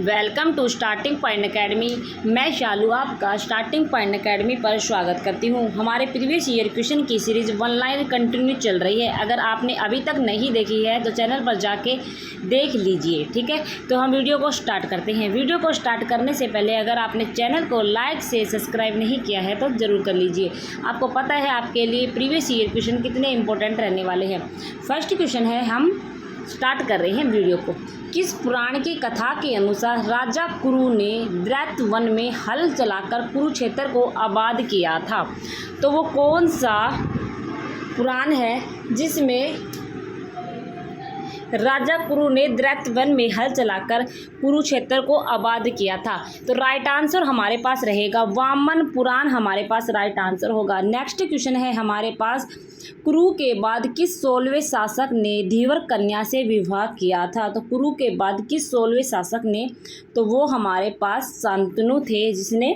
Welcome to starting point academy. मैं शालू आपका starting point academy पर स्वागत करती हूं। हमारे प्रीवियस ईयर क्वेश्चन की सीरीज़ वन लाइन कंटिन्यू चल रही है। अगर आपने अभी तक नहीं देखी है तो चैनल पर जाके देख लीजिए, ठीक है। तो हम वीडियो को स्टार्ट करते हैं। वीडियो को स्टार्ट करने से पहले अगर आपने चैनल को लाइक से सब्सक्राइब नहीं किया है तो ज़रूर कर लीजिए। आपको पता है आपके लिए प्रीवियस ईयर क्वेश्चन कितने इंपॉर्टेंट रहने वाले हैं। फर्स्ट क्वेश्चन है, हम स्टार्ट कर रहे हैं वीडियो को। किस पुराण की कथा के अनुसार राजा कुरु ने दैत्य वन में हल चलाकर कुरुक्षेत्र को आबाद किया था? तो वो कौन सा पुराण है जिसमें राजा कुरु ने दैत्य वन में हल चलाकर कुरुक्षेत्र को आबाद किया था? तो राइट आंसर हमारे पास रहेगा वामन पुराण, हमारे पास राइट आंसर होगा। नेक्स्ट क्वेश्चन है हमारे पास, कुरु के बाद किस 16वें शासक ने धीवर कन्या से विवाह किया था? तो कुरु के बाद किस 16वें शासक ने, तो वो हमारे पास शांतनु थे जिसने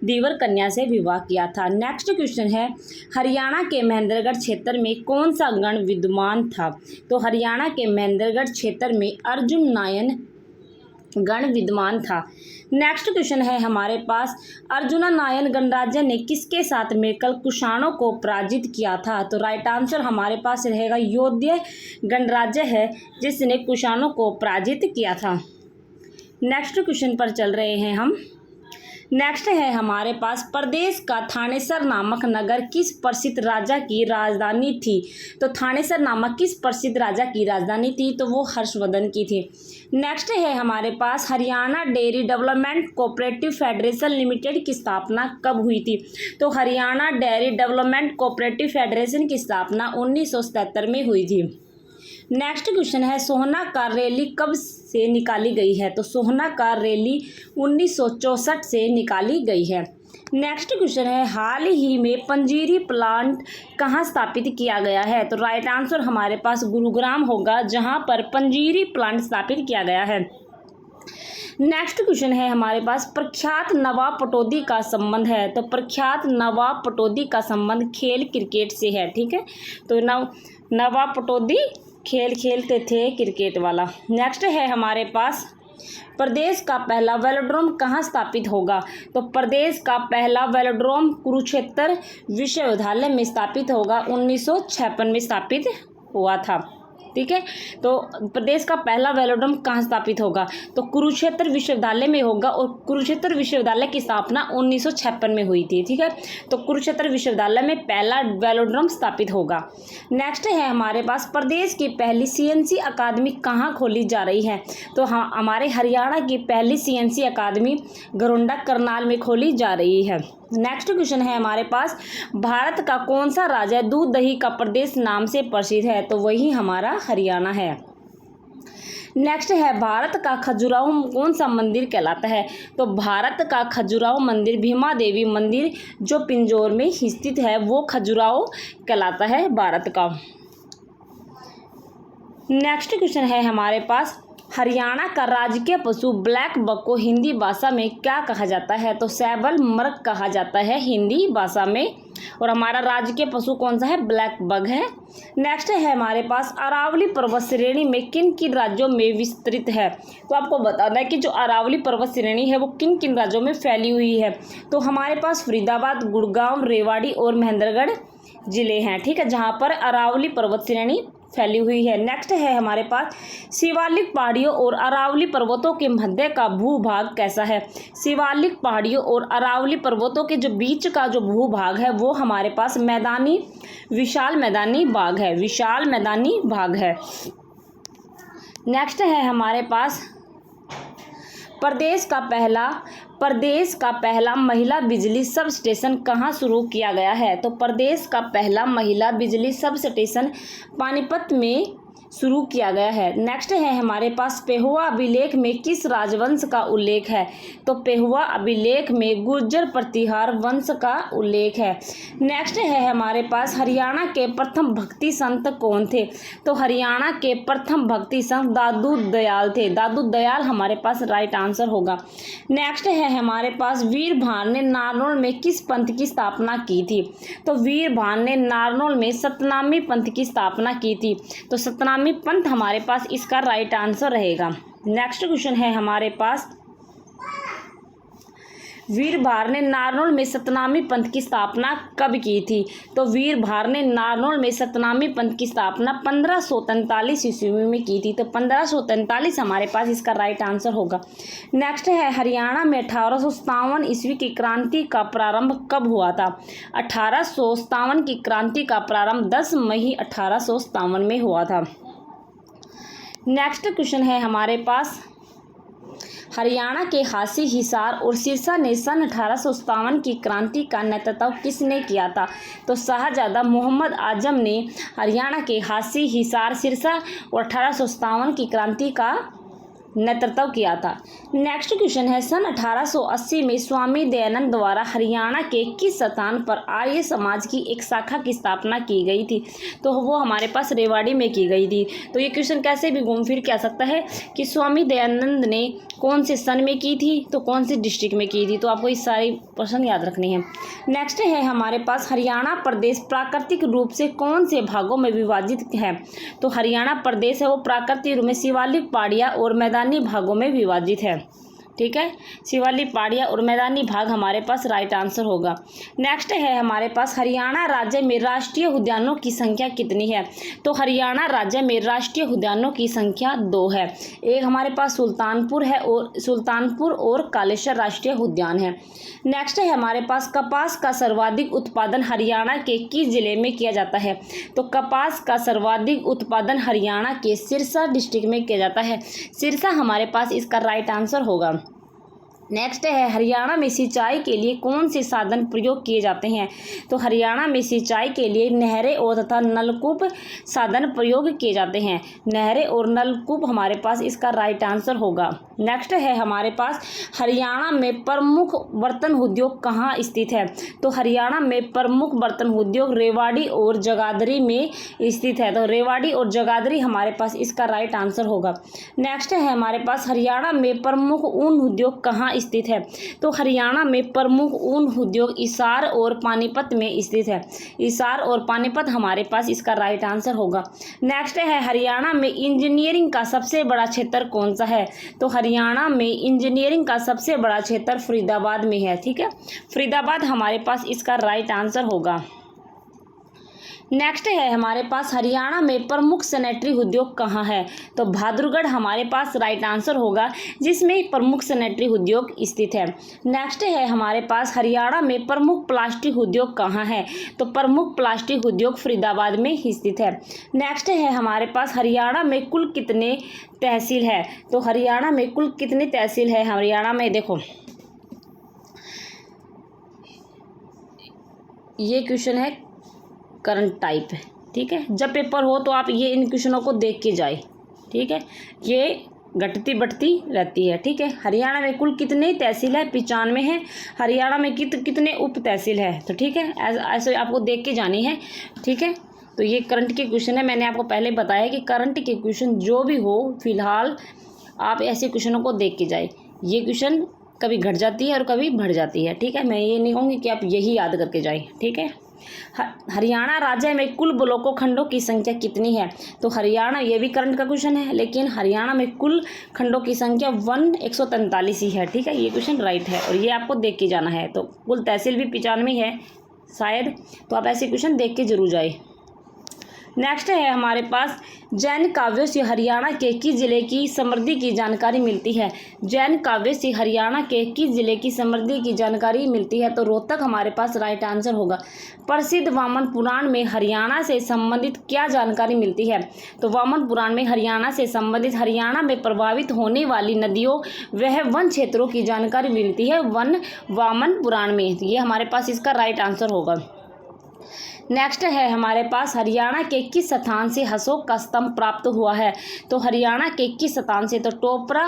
धीवर कन्या से विवाह किया था। नेक्स्ट क्वेश्चन है, हरियाणा के महेंद्रगढ़ क्षेत्र में कौन सा गण विद्यमान था? तो हरियाणा के महेंद्रगढ़ क्षेत्र में अर्जुन नायन गण विद्यमान था। नेक्स्ट क्वेश्चन है हमारे पास, अर्जुन नायन गणराज्य ने किसके साथ मिलकर कुषाणों को पराजित किया था? तो राइट आंसर हमारे पास रहेगा यौध्य गणराज्य है जिसने कुषाणों को पराजित किया था। नेक्स्ट क्वेश्चन पर चल रहे हैं हम। नेक्स्ट है हमारे पास, प्रदेश का थानेसर नामक नगर किस प्रसिद्ध राजा की राजधानी थी? तो थानेसर नामक किस प्रसिद्ध राजा की राजधानी थी? तो वो हर्षवर्धन की थी। नेक्स्ट है हमारे पास, Haryana dairy development cooperative federation limited की स्थापना कब हुई थी? तो Haryana dairy development cooperative federation की स्थापना 1977 में हुई थी। नेक्स्ट क्वेश्चन है, सोहना कार रैली कब से निकाली गई है? तो सोहना कार रैली 1964 से निकाली गई है। नेक्स्ट क्वेश्चन है, हाल ही में पंजीरी प्लांट कहाँ स्थापित किया गया है? तो राइट आंसर हमारे पास गुरुग्राम होगा जहाँ पर पंजीरी प्लांट स्थापित किया गया है। नेक्स्ट क्वेश्चन है हमारे पास, प्रख्यात नवाब पटौदी का संबंध है? तो प्रख्यात नवाब पटौदी का संबंध खेल क्रिकेट से है, ठीक है। तो नवाब पटौदी खेल खेलते थे क्रिकेट वाला। नेक्स्ट है हमारे पास, प्रदेश का पहला वेलोड्रोम कहाँ स्थापित होगा? तो प्रदेश का पहला वेलोड्रोम कुरुक्षेत्र विश्वविद्यालय में स्थापित होगा, 1956 में स्थापित हुआ था, ठीक है। तो प्रदेश का पहला वेलोड्रोम कहाँ स्थापित होगा? तो कुरुक्षेत्र विश्वविद्यालय में होगा और कुरुक्षेत्र विश्वविद्यालय की स्थापना 1956 में हुई थी, ठीक है। तो कुरुक्षेत्र विश्वविद्यालय में पहला वेलोड्रोम स्थापित होगा। नेक्स्ट है हमारे पास, प्रदेश की पहली CNC अकादमी कहाँ खोली जा रही है? तो हाँ, हमारे हरियाणा की पहली CNC अकादमी घरोंडा करनाल में खोली जा रही है। नेक्स्ट क्वेश्चन है हमारे पास, भारत का कौन सा राज्य दूध दही का प्रदेश नाम से प्रसिद्ध है? तो वही हमारा हरियाणा है। नेक्स्ट है, भारत का खजुराहो कौन सा मंदिर कहलाता है? तो भारत का खजुराहो मंदिर भीमा देवी मंदिर जो पिंजौर में स्थित है वो खजुराहो कहलाता है भारत का। नेक्स्ट क्वेश्चन है हमारे पास, हरियाणा का राजकीय पशु ब्लैक बक को हिंदी भाषा में क्या कहा जाता है? तो सैबल मर्ग कहा जाता है हिंदी भाषा में, और हमारा राजकीय पशु कौन सा है? ब्लैक बग है। नेक्स्ट है हमारे पास, अरावली पर्वत श्रेणी में किन किन राज्यों में विस्तृत है? तो आपको बताना है कि जो अरावली पर्वत श्रेणी है वो किन किन राज्यों में फैली हुई है। तो हमारे पास फरीदाबाद, गुड़गांव, रेवाड़ी और महेंद्रगढ़ जिले हैं, ठीक है, जहाँ पर अरावली पर्वत श्रेणी फैली हुई है। नेक्स्ट है हमारे पास, शिवालिक पहाड़ियों और अरावली पर्वतों के मध्य का भूभाग कैसा है? शिवालिक पहाड़ियों और अरावली पर्वतों के जो बीच का जो भूभाग है वो हमारे पास विशाल मैदानी भाग है, विशाल मैदानी भाग है। नेक्स्ट है हमारे पास, प्रदेश का पहला महिला बिजली सब स्टेशन कहाँ शुरू किया गया है? तो प्रदेश का पहला महिला बिजली सब स्टेशन पानीपत में शुरू किया गया है। नेक्स्ट है हमारे पास, पेहुआ अभिलेख में किस राजवंश का उल्लेख है? तो पेहुआ अभिलेख में गुर्जर प्रतिहार वंश का उल्लेख है। नेक्स्ट है हमारे पास, हरियाणा के प्रथम भक्ति संत कौन थे? तो हरियाणा के प्रथम भक्ति संत दादू दयाल थे, दादू दयाल हमारे पास राइट आंसर होगा। नेक्स्ट है हमारे पास, वीर भान ने नारनौल में किस पंथ की स्थापना की थी? तो वीर भान ने नारनौल में सतनामी पंथ की स्थापना की थी। तो सतनामी पंथ हमारे पास इसका राइट आंसर रहेगा। नेक्स्ट क्वेश्चन है हमारे पास, वीर भार ने नारनौल में सतनामी पंथ की स्थापना कब की थी? तो वीर भार ने नारनौल में सतनामी पंथ की स्थापना 1543 ईस्वी में की थी। तो 1543 हमारे पास इसका राइट आंसर होगा। नेक्स्ट है हरियाणा में 1857 ईस्वी की क्रांति का प्रारंभ कब हुआ था? 1857 की क्रांति का प्रारंभ 10 मई 1857 में हुआ था। नेक्स्ट क्वेश्चन है हमारे पास, हरियाणा के हासी, हिसार और सिरसा ने सन 1857 की क्रांति का नेतृत्व किसने किया था? तो शाहजादा मोहम्मद आजम ने हरियाणा के हासी, हिसार, सिरसा और 1857 की क्रांति का नेतृत्व किया था। नेक्स्ट क्वेश्चन है, सन 1880 में स्वामी दयानंद द्वारा हरियाणा के किस स्थान पर आर्य समाज की एक शाखा की स्थापना की गई थी? तो वो हमारे पास रेवाड़ी में की गई थी। तो ये क्वेश्चन कैसे भी घूम फिर के आ सकता है कि स्वामी दयानंद ने कौन से सन में की थी, तो कौन सी डिस्ट्रिक्ट में की थी। तो आपको इस सारी प्रश्न याद रखने हैं। नेक्स्ट है हमारे पास, हरियाणा प्रदेश प्राकृतिक रूप से कौन से भागों में विभाजित है? तो हरियाणा प्रदेश है वो प्राकृतिक रूप में शिवालिक पहाड़ियाँ और मैदानी भागों में विभाजित है। ठीक है, शिवालिक पहाड़ियाँ और मैदानी भाग हमारे पास राइट आंसर होगा। नेक्स्ट है हमारे पास, हरियाणा राज्य में राष्ट्रीय उद्यानों की संख्या कितनी है? तो हरियाणा राज्य में राष्ट्रीय उद्यानों की संख्या 2 है। एक हमारे पास सुल्तानपुर और कालेश्वर राष्ट्रीय उद्यान है। नेक्स्ट है हमारे पास, कपास का सर्वाधिक उत्पादन हरियाणा के किस जिले में किया जाता है? तो कपास का सर्वाधिक उत्पादन हरियाणा के सिरसा डिस्ट्रिक्ट में किया जाता है। सिरसा हमारे पास इसका राइट आंसर होगा। नेक्स्ट है, हरियाणा में सिंचाई के लिए कौन से साधन प्रयोग किए जाते हैं? तो हरियाणा में सिंचाई के लिए नहरें और तथा नलकूप साधन प्रयोग किए जाते हैं। नहरें और नलकूप हमारे पास इसका राइट आंसर होगा। नेक्स्ट है हमारे पास, हरियाणा में प्रमुख बर्तन उद्योग कहाँ स्थित है? तो हरियाणा में प्रमुख बर्तन उद्योग रेवाड़ी और जगाधरी में स्थित है। तो रेवाड़ी और जगाधरी हमारे पास इसका राइट आंसर होगा। नेक्स्ट है हमारे पास, हरियाणा में प्रमुख ऊन उद्योग कहाँ स्थित है? तो हरियाणा में प्रमुख ऊन उद्योग हिसार और पानीपत में स्थित है। हिसार और पानीपत हमारे पास इसका राइट आंसर होगा। नेक्स्ट है, हरियाणा में इंजीनियरिंग का सबसे बड़ा क्षेत्र कौन सा है? तो हरियाणा में इंजीनियरिंग का सबसे बड़ा क्षेत्र फरीदाबाद में है। ठीक है, फरीदाबाद हमारे पास इसका राइट आंसर होगा। नेक्स्ट है हमारे पास, हरियाणा में प्रमुख सैनिटरी उद्योग कहाँ है? तो बहादुरगढ़ हमारे पास राइट आंसर होगा, जिसमें प्रमुख सैनिटरी उद्योग स्थित है। नेक्स्ट है हमारे पास, हरियाणा में प्रमुख प्लास्टिक उद्योग कहाँ है? तो प्रमुख प्लास्टिक उद्योग फरीदाबाद में स्थित है। नेक्स्ट है हमारे पास, हरियाणा में कुल कितने तहसील है? तो हरियाणा में कुल कितनी तहसील है? हरियाणा में देखो, ये क्वेश्चन है करंट टाइप है। ठीक है, जब पेपर हो तो आप ये इन क्वेश्चनों को देख के जाए। ठीक है, ये घटती बढ़ती रहती है। ठीक है, हरियाणा में कुल कितने तहसील है? 95 है। हरियाणा में कितने उप तहसील है? तो ठीक है, ऐसे आपको देख के जानी है। ठीक है, तो ये करंट के क्वेश्चन है। मैंने आपको पहले बताया कि करंट के क्वेश्चन जो भी हो, फिलहाल आप ऐसे क्वेश्चनों को देख के जाए। ये क्वेश्चन कभी घट जाती है और कभी बढ़ जाती है। ठीक है, मैं ये नहीं कहूँगी कि आप यही याद करके जाए। ठीक है, हरियाणा राज्य में कुल ब्लॉकों खंडों की संख्या कितनी है? तो हरियाणा, ये भी करंट का क्वेश्चन है, लेकिन हरियाणा में कुल खंडों की संख्या 143 ही है। ठीक है, ये क्वेश्चन राइट है और ये आपको देख के जाना है। तो कुल तहसील भी 95 है शायद, तो आप ऐसे क्वेश्चन देख के जरूर जाए। नेक्स्ट है हमारे पास, जैन काव्यों से हरियाणा के किस जिले की समृद्धि की जानकारी मिलती है? जैन काव्य से हरियाणा के किस जिले की समृद्धि की जानकारी मिलती है? तो रोहतक हमारे पास राइट आंसर होगा। प्रसिद्ध वामन पुराण में हरियाणा से संबंधित क्या जानकारी मिलती है? तो वामन पुराण में हरियाणा से संबंधित हरियाणा में प्रभावित होने वाली नदियों वह वन क्षेत्रों की जानकारी मिलती है वामन पुराण में। ये हमारे पास इसका राइट आंसर होगा। नेक्स्ट है हमारे पास, हरियाणा के किस स्थान से अशोक का स्तंभ प्राप्त हुआ है? तो हरियाणा के किस स्थान से? तो टोपरा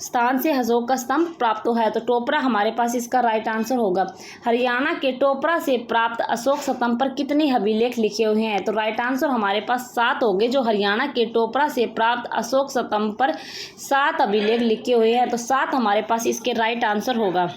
स्थान से अशोक का स्तंभ प्राप्त हुआ है। तो टोपरा हमारे पास इसका राइट आंसर होगा। हरियाणा के टोपरा से प्राप्त अशोक स्तंभ पर कितने अभिलेख लिखे हुए हैं? तो राइट आंसर हमारे पास 7 हो गए। जो हरियाणा के टोपरा से प्राप्त अशोक स्तंभ पर 7 अभिलेख लिखे हुए हैं, तो 7 हमारे पास इसके राइट आंसर होगा।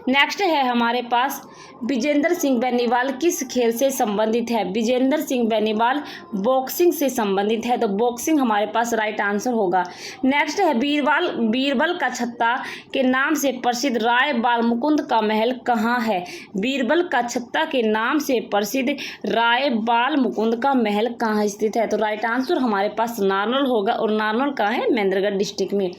नेक्स्ट है हमारे पास विजेंद्र सिंह बेनीवाल किस खेल से संबंधित है? विजेंद्र सिंह बेनीवाल बॉक्सिंग से संबंधित है, तो बॉक्सिंग हमारे पास राइट आंसर होगा। नेक्स्ट है बीरबल का छत्ता के नाम से प्रसिद्ध राय बाल मुकुंद का महल कहाँ है? बीरबल का छत्ता के नाम से प्रसिद्ध राय बाल मुकुंद का महल कहाँ स्थित है? तो राइट आंसर हमारे पास नारनौल होगा, और नारनौल कहाँ है? महेंद्रगढ़ डिस्ट्रिक्ट में।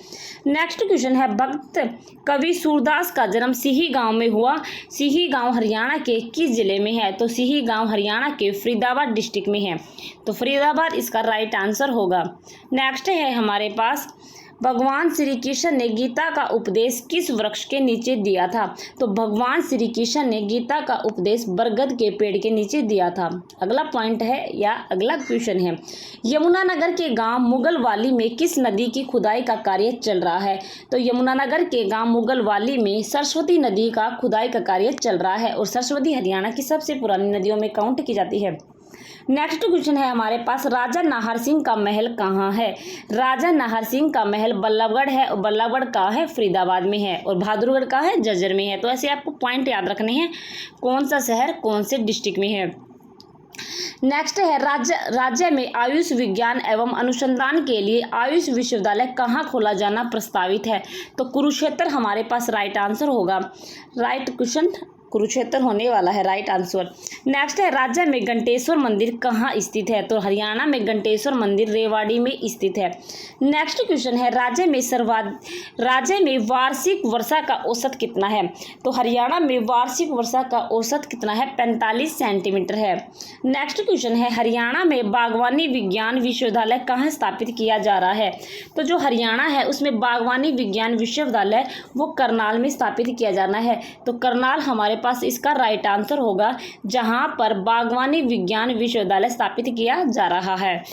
नेक्स्ट क्वेश्चन है भक्त कवि सूरदास का जन्म सिही गांव में हुआ। सिही गांव हरियाणा के किस जिले में है? तो सिही गांव हरियाणा के फरीदाबाद डिस्ट्रिक्ट में है, तो फरीदाबाद इसका राइट आंसर होगा। नेक्स्ट है हमारे पास भगवान श्री कृष्ण ने गीता का उपदेश किस वृक्ष के नीचे दिया था? तो भगवान श्री कृष्ण ने गीता का उपदेश बरगद के पेड़ के नीचे दिया था। अगला पॉइंट है या अगला क्वेश्चन है यमुनानगर के गांव मुगलवाली में किस नदी की खुदाई का कार्य चल रहा है? तो यमुनानगर के गांव मुगलवाली में सरस्वती नदी का खुदाई का कार्य चल रहा है, और सरस्वती हरियाणा की सबसे पुरानी नदियों में काउंट की जाती है। नेक्स्ट क्वेश्चन है हमारे पास राजा नाहर सिंह का महल कहाँ है? राजा नाहर सिंह का महल बल्लभगढ़ है, और बल्लभगढ़ कहाँ है? फरीदाबाद में है, और बहादुरगढ़ कहाँ है? जज्जर में है। तो ऐसे आपको पॉइंट याद रखने हैं, कौन सा शहर कौन से डिस्ट्रिक्ट में है। नेक्स्ट है राज्य में आयुष विज्ञान एवं अनुसंधान के लिए आयुष विश्वविद्यालय कहाँ खोला जाना प्रस्तावित है? तो कुरुक्षेत्र हमारे पास राइट आंसर होगा। राइट क्वेश्चन कुरुक्षेत्र होने वाला है, राइट आंसर। नेक्स्ट है राज्य में घंटेश्वर मंदिर कहाँ स्थित है? तो हरियाणा में घंटेश्वर मंदिर रेवाड़ी में स्थित है। नेक्स्ट क्वेश्चन है राज्य में वार्षिक वर्षा का औसत कितना है? तो हरियाणा में वार्षिक वर्षा का औसत कितना है? 45 सेंटीमीटर है। नेक्स्ट क्वेश्चन है हरियाणा में बागवानी विज्ञान विश्वविद्यालय कहाँ स्थापित किया जा रहा है? तो जो हरियाणा है उसमें बागवानी विज्ञान विश्वविद्यालय वो करनाल में स्थापित किया जाना है, तो करनाल हमारे पास इसका राइट आंसर होगा, जहां पर बागवानी विज्ञान विश्वविद्यालय स्थापित किया जा रहा है।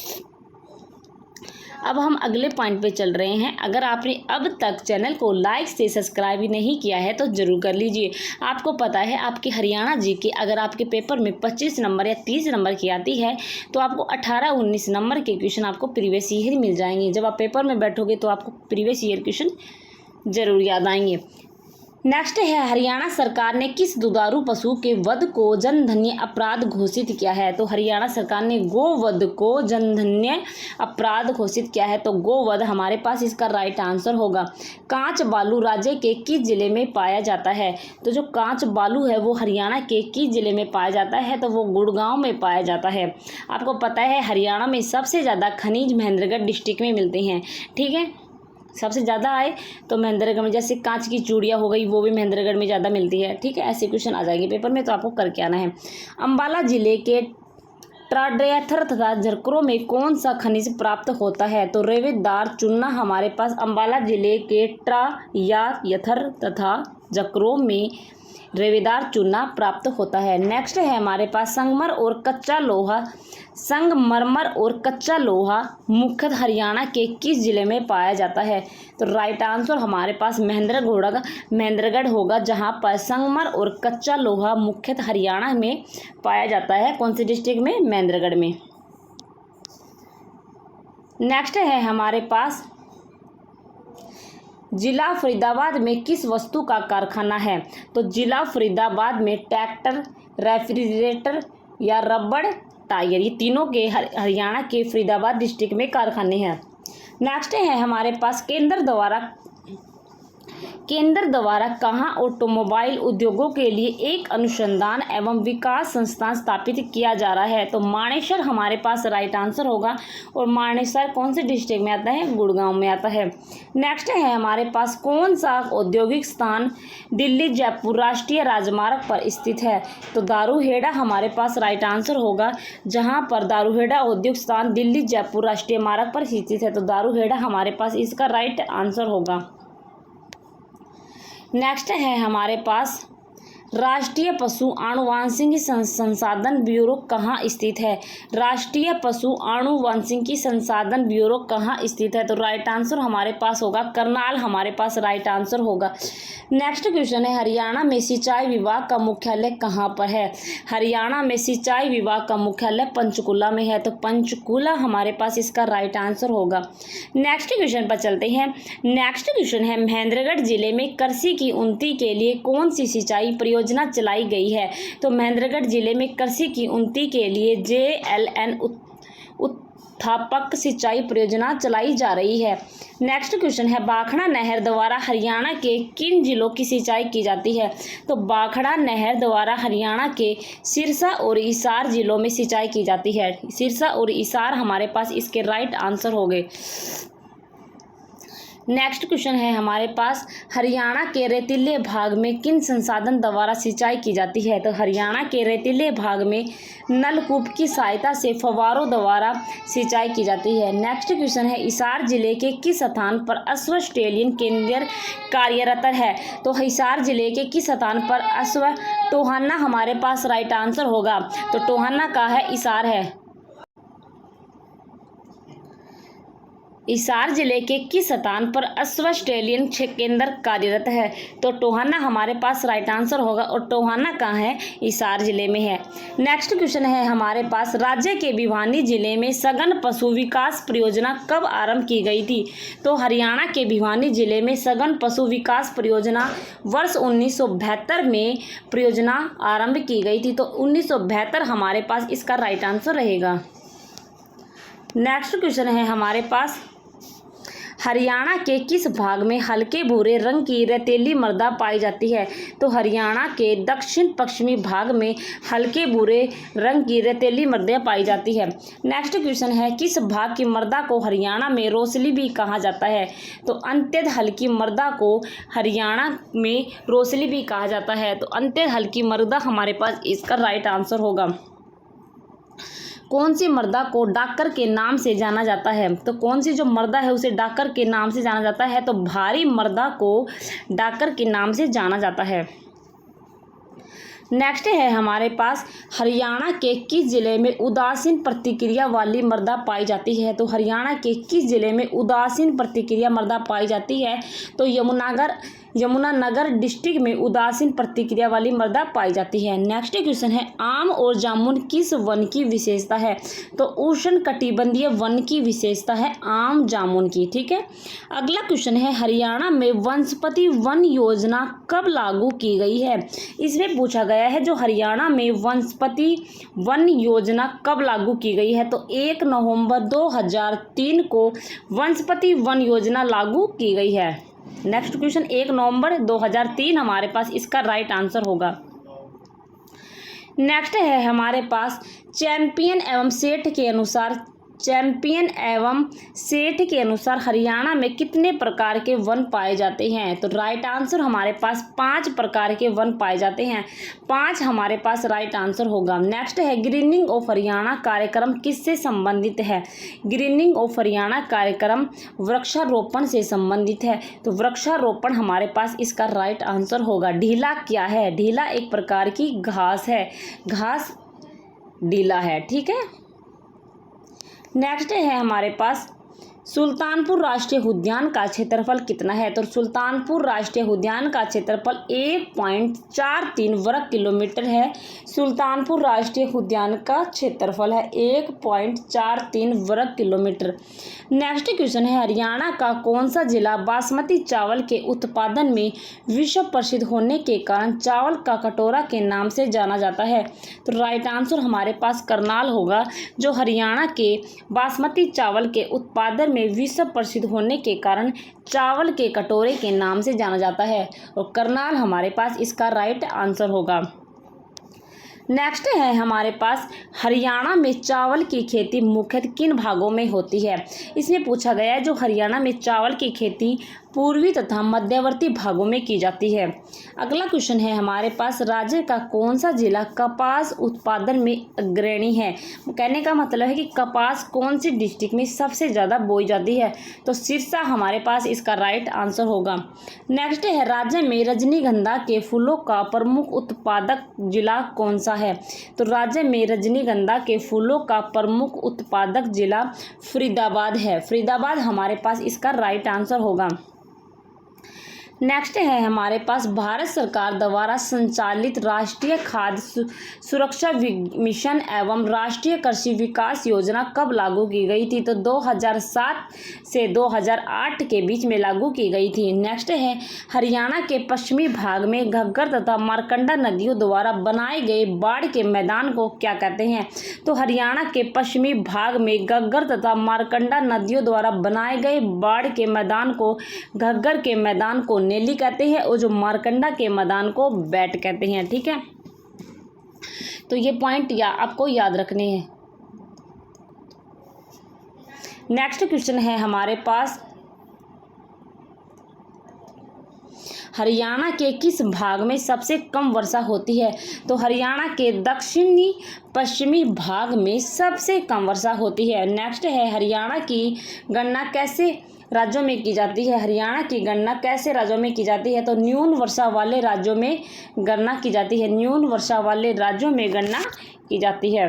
अब हम अगले पॉइंट पे चल रहे हैं। अगर आपने अब तक चैनल को लाइक से सब्सक्राइब नहीं किया है तो जरूर कर लीजिए। आपको पता है आपकी हरियाणा जीके अगर आपके पेपर में 25 नंबर या 30 नंबर की आती है तो आपको 18-19 नंबर के क्वेश्चन आपको प्रीवियस ईयर मिल जाएंगे। जब आप पेपर में बैठोगे तो आपको प्रीवियस ईयर क्वेश्चन जरूर याद आएंगे। नेक्स्ट है हरियाणा सरकार ने किस दुधारू पशु के वध को जनधन्य अपराध घोषित किया है? तो हरियाणा सरकार ने गोवध को जनधन्य अपराध घोषित किया है, तो गोवध हमारे पास इसका राइट आंसर होगा। कांच बालू राज्य के किस जिले में पाया जाता है? तो जो कांच बालू है वो हरियाणा के किस जिले में पाया जाता है? तो वो गुड़गांव में पाया जाता है। आपको पता है हरियाणा में सबसे ज़्यादा खनिज महेंद्रगढ़ डिस्ट्रिक्ट में मिलते हैं, ठीक है। सबसे ज़्यादा आए तो महेंद्रगढ़ में, जैसे कांच की चूड़ियाँ हो गई वो भी महेंद्रगढ़ में ज़्यादा मिलती है, ठीक है। ऐसे क्वेश्चन आ जाएंगे पेपर में, तो आपको करके आना है। अम्बाला जिले के ट्राड्रेथर तथा झरकरों में कौन सा खनिज प्राप्त होता है? तो रेवेदार चूना हमारे पास अम्बाला जिले के ट्रायाथर तथा झरकरों में रेवेदार चूना प्राप्त होता है। नेक्स्ट है हमारे पास संगमरमर और कच्चा लोहा मुख्यतः हरियाणा के किस जिले में पाया जाता है? तो राइट आंसर हमारे पास महेंद्रगढ़ होगा, जहां पर संगमर और कच्चा लोहा मुख्यतः हरियाणा में पाया जाता है। कौन से डिस्ट्रिक्ट में? महेंद्रगढ़ में। नेक्स्ट है हमारे पास जिला फरीदाबाद में किस वस्तु का कारखाना है? तो जिला फरीदाबाद में ट्रैक्टर, रेफ्रिजरेटर या रबड़ टायर, ये तीनों के हरियाणा के फरीदाबाद डिस्ट्रिक्ट में कारखाने हैं। नेक्स्ट है हमारे पास केंद्र द्वारा कहाँ ऑटोमोबाइल उद्योगों के लिए एक अनुसंधान एवं विकास संस्थान स्थापित किया जा रहा है? तो मानेसर हमारे पास राइट आंसर होगा, और मानेसर कौन से डिस्ट्रिक्ट में आता है? गुड़गांव में आता है। नेक्स्ट है हमारे पास कौन सा औद्योगिक स्थान दिल्ली जयपुर राष्ट्रीय राजमार्ग पर स्थित है? तो दारूहेड़ा हमारे पास राइट आंसर होगा, जहाँ पर दारूहेड़ा औद्योगिक स्थान दिल्ली जयपुर राष्ट्रीय मार्ग पर स्थित है, तो दारूहेड़ा हमारे पास इसका राइट आंसर होगा। नेक्स्ट है हमारे पास राष्ट्रीय पशु आनुवांशिकी संसाधन ब्यूरो कहाँ स्थित है? राष्ट्रीय पशु आनुवांशिकी संसाधन ब्यूरो कहाँ स्थित है? तो राइट आंसर हमारे पास होगा करनाल, हमारे पास राइट आंसर होगा। नेक्स्ट क्वेश्चन है हरियाणा में सिंचाई विभाग का मुख्यालय कहाँ पर है? हरियाणा में सिंचाई विभाग का मुख्यालय पंचकुला में है, तो पंचकुला हमारे पास इसका राइट आंसर होगा। नेक्स्ट क्वेश्चन पर चलते हैं। नेक्स्ट क्वेश्चन है महेंद्रगढ़ जिले में कृषि की उन्नति के लिए कौन सी सिंचाई योजना चलाई गई है? तो महेंद्रगढ़ जिले में कृषि की उन्नति के लिए JLN उत्थापक सिंचाई परियोजना चलाई जा रही है। नेक्स्ट क्वेश्चन है बाखड़ा नहर द्वारा हरियाणा के किन जिलों की सिंचाई की जाती है? तो बाखड़ा नहर द्वारा हरियाणा के सिरसा और हिसार जिलों में सिंचाई की जाती है। सिरसा और हिसार हमारे पास इसके राइट आंसर हो गए। नेक्स्ट क्वेश्चन है हमारे पास हरियाणा के रेतीले भाग में किन संसाधन द्वारा सिंचाई की जाती है? तो हरियाणा के रेतीले भाग में नलकूप की सहायता से फव्वारों द्वारा सिंचाई की जाती है। नेक्स्ट क्वेश्चन है हिसार जिले के किस स्थान पर अश्व ऑस्ट्रेलियन केंद्र कार्यरत है? तो हिसार जिले के किस स्थान पर अश्व टोहाना हमारे पास राइट आंसर होगा। तो टोहाना का है हिसार है। हिसार जिले के किस स्थान पर अश्व ऑस्ट्रेलियन केंद्र कार्यरत है? तो टोहाना हमारे पास राइट आंसर होगा और टोहाना कहाँ है? हिसार जिले में है। नेक्स्ट क्वेश्चन है हमारे पास राज्य के भिवानी जिले में सघन पशु विकास परियोजना कब आरंभ की गई थी? तो हरियाणा के भिवानी जिले में सघन पशु विकास परियोजना वर्ष 1972 में परियोजना आरंभ की गई थी। तो 1972 हमारे पास इसका राइट आंसर रहेगा। नेक्स्ट क्वेश्चन है हमारे पास हरियाणा के किस भाग में हल्के भूरे रंग की रेतीली मृदा पाई जाती है? तो हरियाणा के दक्षिण पश्चिमी भाग में हल्के भूरे रंग की रेतीली मृदा पाई जाती है। नेक्स्ट क्वेश्चन है किस भाग की मृदा को हरियाणा में रोसली भी कहा जाता है? तो अत्यंत हल्की मृदा को हरियाणा में रोसली भी कहा जाता है। तो अत्यंत हल्की मृदा हमारे पास इसका राइट आंसर होगा। कौन सी मृदा को डाकर के नाम से जाना जाता है? तो कौन सी जो मृदा है उसे डाकर के नाम से जाना जाता है? तो भारी मृदा को डाकर के नाम से जाना जाता है। नेक्स्ट है हमारे पास हरियाणा के किस जिले में उदासीन प्रतिक्रिया वाली मृदा पाई जाती है? तो हरियाणा के किस जिले में उदासीन प्रतिक्रिया मृदा पाई जाती है? तो यमुनानगर डिस्ट्रिक्ट में उदासीन प्रतिक्रिया वाली मृदा पाई जाती है। नेक्स्ट क्वेश्चन है आम और जामुन किस वन की विशेषता है? तो उष्णकटिबंधीय वन की विशेषता है आम जामुन की। ठीक है, अगला क्वेश्चन है हरियाणा में वनस्पति वन योजना कब लागू की गई है? इसमें पूछा गया है जो हरियाणा में वनस्पति वन योजना कब लागू की गई है? तो 1 नवंबर 2003 को वनस्पति वन योजना लागू की गई है। नेक्स्ट क्वेश्चन 1 नवंबर 2003 हमारे पास इसका राइट आंसर होगा। नेक्स्ट है हमारे पास चैंपियन एवं सेठ के अनुसार हरियाणा में कितने प्रकार के वन पाए जाते हैं? तो राइट आंसर हमारे पास 5 प्रकार के वन पाए जाते हैं। 5 हमारे पास राइट आंसर होगा। नेक्स्ट है ग्रीनिंग ऑफ हरियाणा कार्यक्रम किससे संबंधित है? ग्रीनिंग ऑफ हरियाणा कार्यक्रम वृक्षारोपण से संबंधित है। तो वृक्षारोपण हमारे पास इसका राइट आंसर होगा। ढीला क्या है? ढीला एक प्रकार की घास है, घास ढीला है। ठीक है, नेक्स्ट है हमारे पास सुल्तानपुर राष्ट्रीय उद्यान का क्षेत्रफल कितना है? तो सुल्तानपुर राष्ट्रीय उद्यान का क्षेत्रफल 1.43 वर्ग किलोमीटर है। सुल्तानपुर राष्ट्रीय उद्यान का क्षेत्रफल है 1.43 वर्ग किलोमीटर। नेक्स्ट क्वेश्चन है हरियाणा का कौन सा जिला बासमती चावल के उत्पादन में विश्व प्रसिद्ध होने के कारण चावल का कटोरा के नाम से जाना जाता है? तो राइट आंसर हमारे पास करनाल होगा, जो हरियाणा के बासमती चावल के उत्पादन में विश्व प्रसिद्ध होने के कारण चावल के कटोरे के नाम से जाना जाता है, और करनाल हमारे पास इसका राइट आंसर होगा। नेक्स्ट है हमारे पास हरियाणा में चावल की खेती मुख्यतः किन भागों में होती है? इसमें पूछा गया है जो हरियाणा में चावल की खेती पूर्वी तथा मध्यवर्ती भागों में की जाती है। अगला क्वेश्चन है हमारे पास, राज्य का कौन सा जिला कपास उत्पादन में अग्रणी है। कहने का मतलब है कि कपास कौन सी डिस्ट्रिक्ट में सबसे ज़्यादा बोई जाती है, तो सिरसा हमारे पास इसका राइट आंसर होगा। नेक्स्ट है, राज्य में रजनीगंधा के फूलों का प्रमुख उत्पादक जिला कौन सा है। तो राज्य में रजनीगंधा के फूलों का प्रमुख उत्पादक जिला फरीदाबाद है। फरीदाबाद हमारे पास इसका राइट आंसर होगा। नेक्स्ट है हमारे पास, भारत सरकार द्वारा संचालित राष्ट्रीय खाद्य सुरक्षा मिशन एवं राष्ट्रीय कृषि विकास योजना कब लागू की गई थी। तो 2007 से 2008 के बीच में लागू की गई थी। नेक्स्ट है, हरियाणा के पश्चिमी भाग में घग्गर तथा मारकंडा नदियों द्वारा बनाए गए बाढ़ के मैदान को क्या कहते हैं। तो हरियाणा के पश्चिमी भाग में घग्गर तथा मारकंडा नदियों द्वारा बनाए गए बाढ़ के मैदान को घग्गर के मैदान को नेली कहते हैं और जो मारकंडा के मैदान को बैट कहते हैं। ठीक है, तो ये पॉइंट आपको याद रखने हैं। नेक्स्ट क्वेश्चन है हमारे पास, हरियाणा के किस भाग में सबसे कम वर्षा होती है। तो हरियाणा के दक्षिणी पश्चिमी भाग में सबसे कम वर्षा होती है। नेक्स्ट है, हरियाणा की गणना कैसे राज्यों में की जाती है। हरियाणा की गणना कैसे राज्यों में की जाती है। तो न्यून वर्षा वाले राज्यों में गणना की जाती है। न्यून वर्षा वाले राज्यों में गणना की जाती है।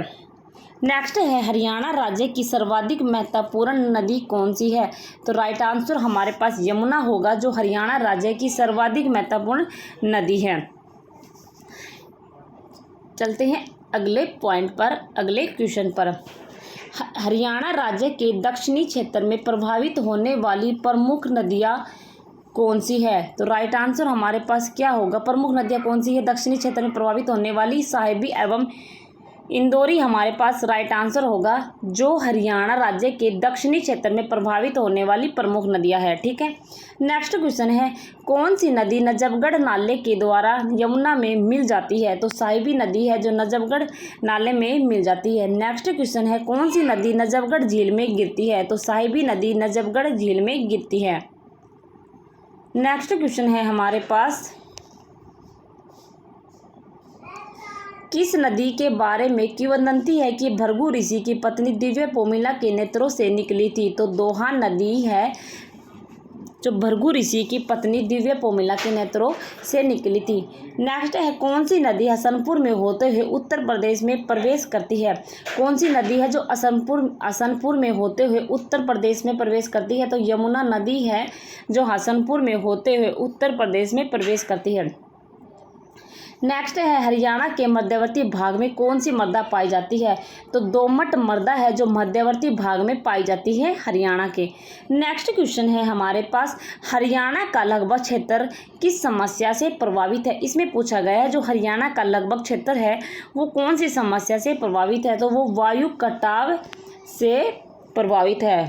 नेक्स्ट है, हरियाणा राज्य की सर्वाधिक महत्वपूर्ण नदी कौन सी है। तो राइट आंसर हमारे पास यमुना होगा, जो हरियाणा राज्य की सर्वाधिक महत्वपूर्ण नदी है। चलते हैं अगले पॉइंट पर, अगले क्वेश्चन पर। हरियाणा राज्य के दक्षिणी क्षेत्र में प्रभावित होने वाली प्रमुख नदियाँ कौन सी है। तो राइट आंसर हमारे पास क्या होगा, प्रमुख नदियाँ कौन सी है दक्षिणी क्षेत्र में प्रभावित होने वाली। साहिबी एवं इंदौरी हमारे पास राइट आंसर होगा, जो हरियाणा राज्य के दक्षिणी क्षेत्र में प्रभावित होने वाली प्रमुख नदियां है। ठीक है, नेक्स्ट क्वेश्चन है, कौन सी नदी नजफगढ़ नाले के द्वारा यमुना में मिल जाती है। तो साहिबी नदी है जो नजफगढ़ नाले में मिल जाती है। नेक्स्ट क्वेश्चन है, कौन सी नदी नजफगढ़ झील में गिरती है। तो साहिबी नदी नजफगढ़ झील में गिरती है। नेक्स्ट क्वेश्चन है हमारे पास, किस नदी के बारे में किंवदंती है कि भृगु ऋषि की पत्नी दिव्य पोमिला के नेत्रों से निकली थी। तो दोहा नदी है जो भृगु ऋषि की पत्नी दिव्य पोमिला के नेत्रों से निकली थी। नेक्स्ट है, कौन सी नदी हसनपुर में होते हुए उत्तर प्रदेश में प्रवेश करती है। कौन सी नदी है जो हसनपुर में होते हुए उत्तर प्रदेश में प्रवेश करती है। तो यमुना नदी है जो हसनपुर में होते हुए उत्तर प्रदेश में प्रवेश करती है। नेक्स्ट है, हरियाणा के मध्यवर्ती भाग में कौन सी मृदा पाई जाती है। तो दोमट मृदा है जो मध्यवर्ती भाग में पाई जाती है हरियाणा के। नेक्स्ट क्वेश्चन है हमारे पास, हरियाणा का लगभग क्षेत्र किस समस्या से प्रभावित है। इसमें पूछा गया है जो हरियाणा का लगभग क्षेत्र है वो कौन सी समस्या से प्रभावित है। तो वो वायु कटाव से प्रभावित है।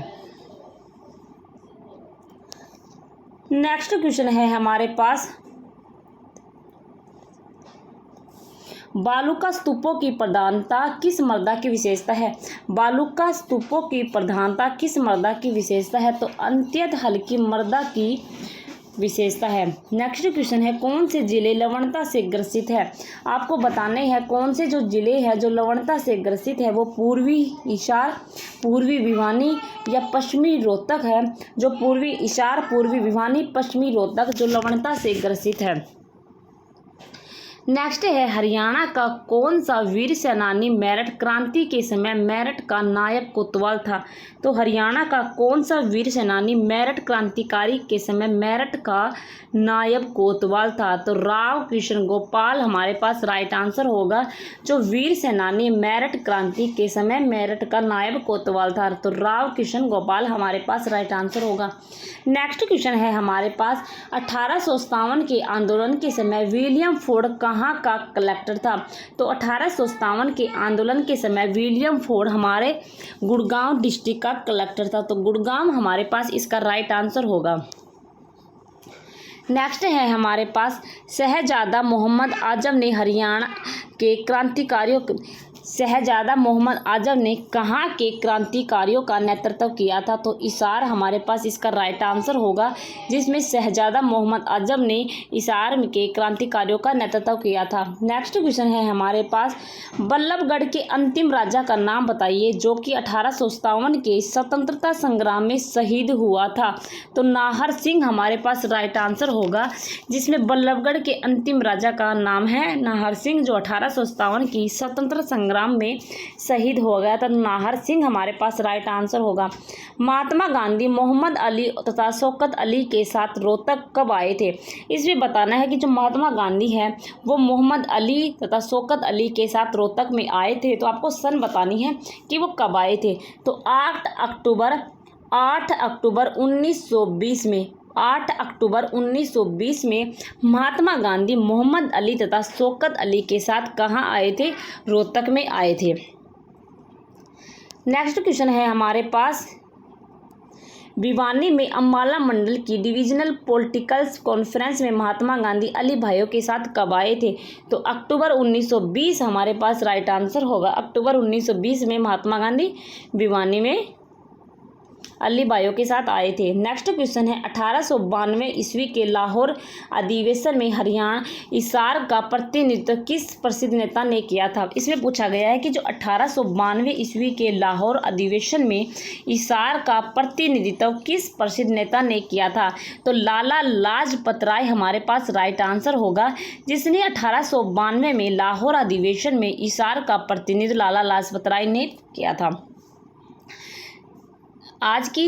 नेक्स्ट क्वेश्चन है हमारे पास, बालुका स्तूपों की प्रधानता किस मृदा की विशेषता है। बालुका स्तूपों की प्रधानता किस मृदा की विशेषता है। तो अत्यंत हल्की मृदा की विशेषता है। नेक्स्ट क्वेश्चन है, कौन से जिले लवणता से ग्रसित है। आपको बताने हैं कौन से जो जिले हैं जो लवणता से ग्रसित है। वो पूर्वी हिसार, पूर्वी भिवानी या पश्चिमी रोहतक है। जो पूर्वी हिसार, पूर्वी भिवानी, पश्चिमी रोहतक जो लवणता से ग्रसित है। नेक्स्ट है, हरियाणा का कौन सा वीर सेनानी मेरठ क्रांति के समय मेरठ का नायब कोतवाल था। तो हरियाणा का कौन सा वीर सेनानी मेरठ क्रांतिकारी के समय मेरठ का नायब कोतवाल था। तो राव कृष्ण गोपाल हमारे पास राइट आंसर होगा, जो वीर सेनानी मेरठ क्रांति के समय मेरठ का नायब कोतवाल था। तो राव कृष्ण गोपाल हमारे पास राइट आंसर होगा। नेक्स्ट क्वेश्चन है हमारे पास, 1857 के आंदोलन के समय विलियम फोर्ड कहाँ का कलेक्टर था। तो 1857 के आंदोलन के समय विलियम फोर्ड हमारे गुड़गांव डिस्ट्रिक्ट का कलेक्टर था। तो गुड़गांव हमारे पास इसका राइट आंसर होगा। नेक्स्ट है हमारे पास, शहजादा मोहम्मद आजम ने हरियाणा के क्रांतिकारियों शहजादा मोहम्मद आजम ने कहाँ के क्रांतिकारियों का नेतृत्व किया था? तो हिसार हमारे पास इसका राइट आंसर होगा, जिसमें शहजादा मोहम्मद आजम ने हिसार के क्रांतिकारियों का नेतृत्व किया था। नेक्स्ट क्वेश्चन है हमारे पास, बल्लभगढ़ के अंतिम राजा का नाम बताइए जो कि 1857 के स्वतंत्रता संग्राम में शहीद हुआ था। तो नाहर सिंह हमारे पास राइट आंसर होगा, जिसमें बल्लभगढ़ के अंतिम राजा का नाम है नाहर सिंह, जो 1857 की स्वतंत्रता संग्राम में शहीद हो गया था। नाहर सिंह हमारे पास राइट आंसर होगा। महात्मा गांधी मोहम्मद अली तथा शौकत अली के साथ रोहतक कब आए थे? इसमें बताना है कि जो महात्मा गांधी है वो मोहम्मद अली तथा शौकत अली के साथ रोहतक में आए थे। तो आपको सन बतानी है कि वो कब आए थे। तो 8 अक्टूबर 1920 में 8 अक्टूबर 1920 में महात्मा गांधी मोहम्मद अली तथा शौकत अली के साथ कहाँ आए थे? रोहतक में आए थे। नेक्स्ट क्वेश्चन है हमारे पास, भिवानी में अम्बाला मंडल की डिविजनल पॉलिटिकल कॉन्फ्रेंस में महात्मा गांधी अली भाइयों के साथ कब आए थे? तो अक्टूबर 1920 हमारे पास राइट आंसर होगा। अक्टूबर 1920 में महात्मा गांधी भिवानी में अली भाइयों के साथ आए थे। नेक्स्ट क्वेश्चन है, 1892 ईस्वी के लाहौर अधिवेशन में हरियाणा हिसार का प्रतिनिधित्व किस प्रसिद्ध नेता ने किया था? इसमें पूछा गया है कि जो 1892 ईस्वी के लाहौर अधिवेशन में हिसार का प्रतिनिधित्व किस प्रसिद्ध नेता ने किया था? तो लाला लाजपत राय हमारे पास राइट आंसर होगा, जिसने 1892 में लाहौर अधिवेशन में हिसार का प्रतिनिधित्व लाला लाजपत राय ने किया था। आज की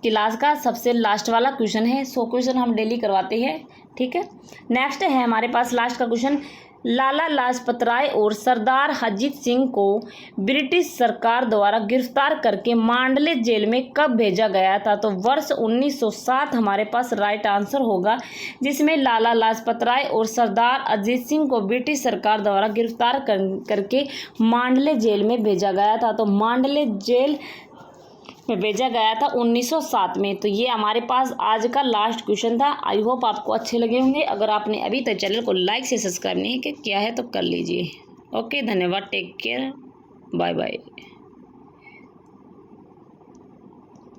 क्लास का सबसे लास्ट वाला क्वेश्चन है। 100 क्वेश्चन हम डेली करवाते हैं, ठीक है। नेक्स्ट है हमारे पास लास्ट का क्वेश्चन, लाला लाजपत राय और सरदार अजीत सिंह को ब्रिटिश सरकार द्वारा गिरफ्तार करके मांडले जेल में कब भेजा गया था? तो वर्ष 1907 हमारे पास राइट आंसर होगा, जिसमें लाला लाजपत राय और सरदार अजीत सिंह को ब्रिटिश सरकार द्वारा गिरफ्तार करके मांडले जेल में भेजा गया था। तो मांडले जेल में भेजा गया था 1907 में। तो ये हमारे पास आज का लास्ट क्वेश्चन था। आई होप आपको अच्छे लगे होंगे। अगर आपने अभी तक चैनल को लाइक से सब्सक्राइब नहीं किया है तो कर लीजिए। ओके, धन्यवाद, टेक केयर, बाय बाय।